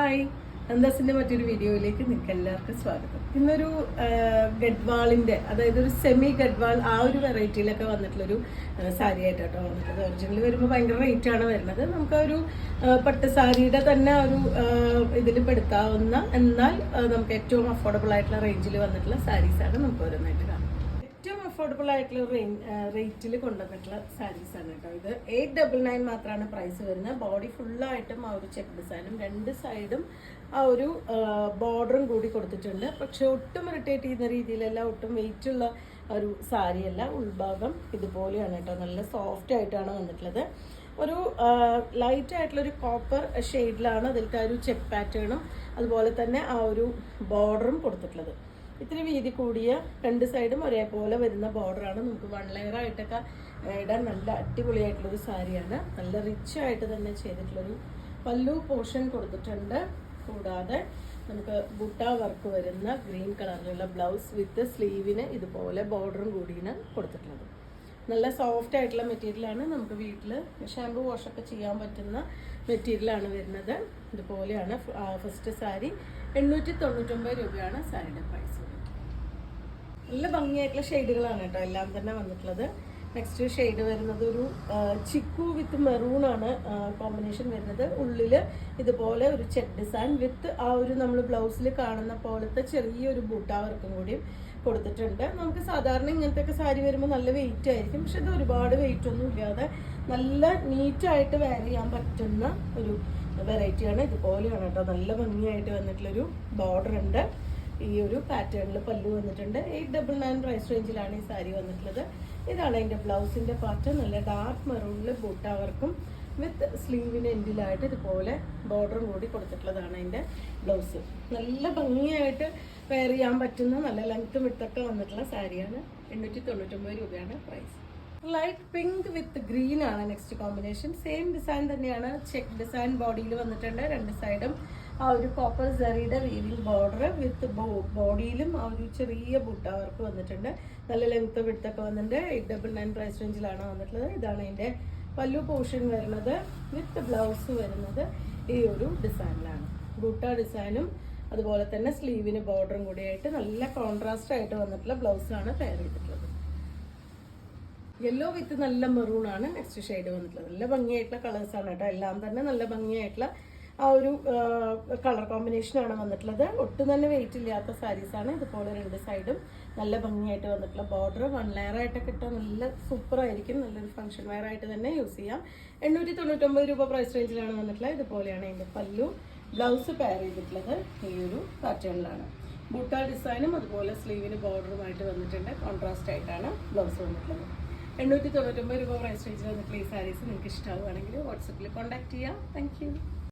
Hi, നന്ദാസിന്റെ മറ്റൊരു വീഡിയോയിലേക്ക് നിങ്ങൾക്ക് എല്ലാവർക്കും സ്വാഗതം. ഇന്നൊരു ഗഡ്വാളിന്റെ, അതായത് ഒരു സെമി ഗഡ്വാൾ ആ ഒരു വെറൈറ്റിയിലൊക്കെ വന്നിട്ടുള്ളൊരു സാരി ആയിട്ടോ വന്നിട്ടുള്ളത്. ഒറിജിനൽ വരുമ്പോൾ ഭയങ്കര റേറ്റ് ആണ് വരുന്നത്. നമുക്ക് ഒരു പട്ട് സാരിയുടെ തന്നെ ഒരു ഇതിൽ പെടുത്താവുന്ന, എന്നാൽ നമുക്ക് ഏറ്റവും അഫോർഡബിൾ ആയിട്ടുള്ള റേഞ്ചിൽ വന്നിട്ടുള്ള സാരീസാണ് നമുക്ക് ഓരോന്നായിട്ട് കാണാം. ഏറ്റവും അഫോർഡബിൾ ആയിട്ടുള്ള റേറ്റിൽ കൊണ്ടുവന്നിട്ടുള്ള സാരീസ് ആണ് കേട്ടോ. ഇത് 899 മാത്രമാണ് പ്രൈസ് വരുന്നത്. ബോഡി ഫുള്ളായിട്ടും ആ ഒരു ചെക്ക് ഡിസൈനും രണ്ട് സൈഡും ആ ഒരു ബോർഡറും കൂടി കൊടുത്തിട്ടുണ്ട്. പക്ഷെ ഒട്ടും ഇറിറ്റേറ്റ് ചെയ്യുന്ന രീതിയിലല്ല, ഒട്ടും വെയിറ്റ് ഉള്ള ഒരു സാരിയല്ല. ഉൾഭാഗം ഇതുപോലെയാണ് കേട്ടോ, നല്ല സോഫ്റ്റ് ആയിട്ടാണ് വന്നിട്ടുള്ളത്. ഒരു ലൈറ്റ് ആയിട്ടുള്ളൊരു കോപ്പർ ഷെയ്ഡിലാണ് അതിലത്തെ ആ ഒരു ചെക്ക് പാറ്റേണും അതുപോലെ തന്നെ ആ ഒരു ബോർഡറും കൊടുത്തിട്ടുള്ളത്. ഇത്തിരി വീതി കൂടിയ രണ്ട് സൈഡും ഒരേപോലെ വരുന്ന ബോർഡറാണ്. നമുക്ക് 1 ലെയർ ആയിട്ടൊക്കെ ഇടാൻ നല്ല അടിപൊളിയായിട്ടുള്ളൊരു സാരിയാണ്. നല്ല റിച്ച് ആയിട്ട് തന്നെ ചെയ്തിട്ടുള്ളൊരു പല്ലു പോർഷൻ കൊടുത്തിട്ടുണ്ട്. കൂടാതെ നമുക്ക് ബുട്ട വർക്ക് വരുന്ന ഗ്രീൻ കളറിലുള്ള ബ്ലൗസ് വിത്ത് സ്ലീവിന് ഇതുപോലെ ബോർഡറും കൂടിയാണ് കൊടുത്തിട്ടുള്ളത്. നല്ല സോഫ്റ്റ് ആയിട്ടുള്ള മെറ്റീരിയലാണ്. നമുക്ക് വീട്ടിൽ ഷാമ്പു വാഷൊക്കെ ചെയ്യാൻ പറ്റുന്ന മെറ്റീരിയലാണ് വരുന്നത്. ഇതുപോലെയാണ് ഫസ്റ്റ് സാരി. 899 രൂപയാണ് സാരിയുടെ പ്രൈസ്. നല്ല ഭംഗിയായിട്ടുള്ള ഷെയ്ഡുകളാണ് കേട്ടോ എല്ലാം തന്നെ വന്നിട്ടുള്ളത്. നെക്സ്റ്റ് ഷെയ്ഡ് വരുന്നത് ഒരു ചിക്കു വിത്ത് മെറൂൺ ആണ് കോമ്പിനേഷൻ വരുന്നത്. ഉള്ളിൽ ഇതുപോലെ ഒരു ചെക്ക് ഡിസൈൻ വിത്ത് ആ ഒരു നമ്മൾ ബ്ലൗസിൽ കാണുന്ന പോലത്തെ ചെറിയൊരു ബൂട്ട വർക്കും കൂടിയും കൊടുത്തിട്ടുണ്ട്. നമുക്ക് സാധാരണ ഇങ്ങനത്തെ സാരി വരുമ്പോൾ നല്ല വെയിറ്റ് ആയിരിക്കും, പക്ഷെ ഇത് ഒരുപാട് വെയിറ്റ് ഒന്നും ഇല്ലാതെ നല്ല നീറ്റായിട്ട് വെയർ ചെയ്യാൻ പറ്റുന്ന ഒരു വെറൈറ്റിയാണ്. ഇതുപോലെയാണ് കേട്ടോ, നല്ല ഭംഗിയായിട്ട് വന്നിട്ടുള്ളൊരു ബോർഡർ ഉണ്ട്. ഈ ഒരു പാറ്റേണിൽ പല്ലു വന്നിട്ടുണ്ട്. 899 പ്രൈസ് റേഞ്ചിലാണ് ഈ സാരി വന്നിട്ടുള്ളത്. ഇതാണ് അതിൻ്റെ ബ്ലൗസിൻ്റെ പാർട്ട്. നല്ല ഡാർക്ക് മെറൂണിൽ ബൂട്ട വർക്കും വിത്ത് സ്ലീവിന് എൻഡിലായിട്ട് ഇതുപോലെ ബോർഡറും കൂടി കൊടുത്തിട്ടുള്ളതാണ് അതിൻ്റെ ബ്ലൗസ്. നല്ല ഭംഗിയായിട്ട് വെയർ ചെയ്യാൻ പറ്റുന്ന നല്ല ലെങ്ത്തും വിത്തൊക്കെ വന്നിട്ടുള്ള സാരിയാണ്. 899 രൂപയാണ് price. Light pink with green ആണ് നെക്സ്റ്റ് കോമ്പിനേഷൻ. സെയിം ഡിസൈൻ തന്നെയാണ്. ചെക്ക് ഡിസൈൻ ബോഡിയിൽ വന്നിട്ടുണ്ട്. രണ്ട് സൈഡും ആ ഒരു കോപ്പർ സെറിയുടെ വീവിംഗ് ബോർഡർ വിത്ത് ബോഡിയിലും ആ ഒരു ചെറിയ ബുട്ട വർക്ക് വന്നിട്ടുണ്ട്. നല്ല ലെങ്ത്ത് വിട്ടൊക്കെ വന്നിട്ടുണ്ട്. 899 പ്രൈസ് റേഞ്ചിലാണ് വന്നിട്ടുള്ളത്. ഇതാണ് അതിൻ്റെ പല്ലു പോർഷൻ വരുന്നത്. വിത്ത് ബ്ലൗസ് വരുന്നത് ഈ ഒരു ഡിസൈനിലാണ്. ബുട്ട ഡിസൈനും അതുപോലെ തന്നെ സ്ലീവിന് ബോർഡറും കൂടിയായിട്ട് നല്ല കോൺട്രാസ്റ്റ് ആയിട്ട് വന്നിട്ടുള്ള ബ്ലൗസാണ് പെയർ ചെയ്തിട്ടുള്ളത്. യെല്ലോ വിത്ത് നല്ല മെറൂൺ ആണ് നെക്സ്റ്റ് ഷെയ്ഡ് വന്നിട്ടുള്ളത്. നല്ല ഭംഗിയായിട്ടുള്ള കളേഴ്സാണ് കേട്ടോ. എല്ലാം തന്നെ നല്ല ഭംഗിയായിട്ടുള്ള ആ ഒരു കളർ കോമ്പിനേഷനാണ് വന്നിട്ടുള്ളത്. ഒട്ടും തന്നെ വെയിറ്റ് ഇല്ലാത്ത സാരീസാണ്. ഇതുപോലെ രണ്ട് സൈഡും നല്ല ഭംഗിയായിട്ട് വന്നിട്ടുള്ള ബോർഡർ 1 ലെയർ ആയിട്ടൊക്കെ ഇട്ടാൽ നല്ല സൂപ്പർ ആയിരിക്കും. നല്ലൊരു ഫംഗ്ഷൻ വെയർ ആയിട്ട് തന്നെ യൂസ് ചെയ്യാം. 899 രൂപ പ്രൈസ് റേഞ്ചിലാണ് വന്നിട്ടുള്ളത്. ഇതുപോലെയാണ് അതിൻ്റെ പല്ലു. ബ്ലൗസ് പെയർ ചെയ്തിട്ടുള്ളത് ഈ ഒരു പാറ്റേണിലാണ്. ബൂട്ട ഡിസൈനും അതുപോലെ സ്ലീവിന് ബോർഡറുമായിട്ട് വന്നിട്ടുണ്ട്. കോൺട്രാസ്റ്റ് ആയിട്ടാണ് ബ്ലൗസ് വന്നിട്ടുള്ളത്. 899 രൂപ പ്രൈസ് റേഞ്ചിൽ വന്നിട്ടുള്ള ഈ സാരീസ് നിങ്ങൾക്ക് ഇഷ്ടമാവുകയാണെങ്കിൽ വാട്സപ്പിൽ കോൺടാക്ട് ചെയ്യാം. Thank you.